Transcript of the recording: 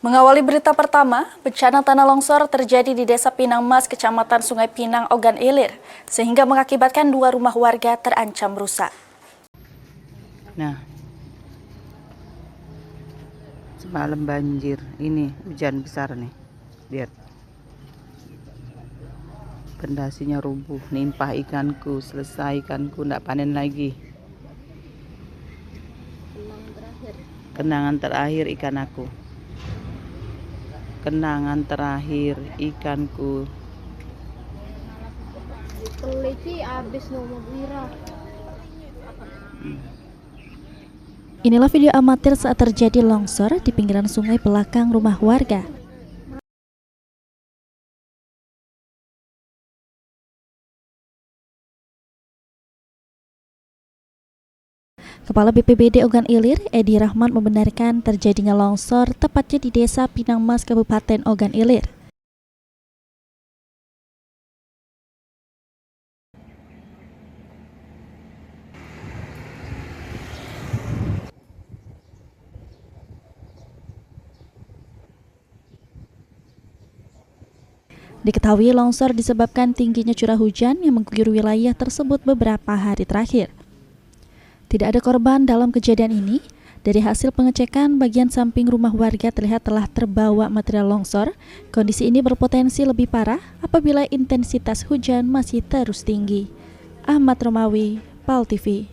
Mengawali berita pertama, bencana tanah longsor terjadi di Desa Pinang Mas, Kecamatan Sungai Pinang, Ogan Ilir, sehingga mengakibatkan 2 rumah warga terancam rusak. Nah, semalam banjir, ini hujan besar nih, lihat. Pondasinya rubuh, nimpah ikanku, selesai ikanku, ndak panen lagi. Kenangan terakhir ikan aku. Kenangan terakhir ikanku. Peliti habis nomor wira. Inilah video amatir saat terjadi longsor di pinggiran sungai belakang rumah warga. Kepala BPBD Ogan Ilir, Edi Rahman, membenarkan terjadinya longsor tepatnya di Desa Pinang Mas, Kabupaten Ogan Ilir. Diketahui longsor disebabkan tingginya curah hujan yang mengguyur wilayah tersebut beberapa hari terakhir. Tidak ada korban dalam kejadian ini. Dari hasil pengecekan, bagian samping rumah warga terlihat telah terbawa material longsor. Kondisi ini berpotensi lebih parah apabila intensitas hujan masih terus tinggi. Ahmad Romawi, PAL TV.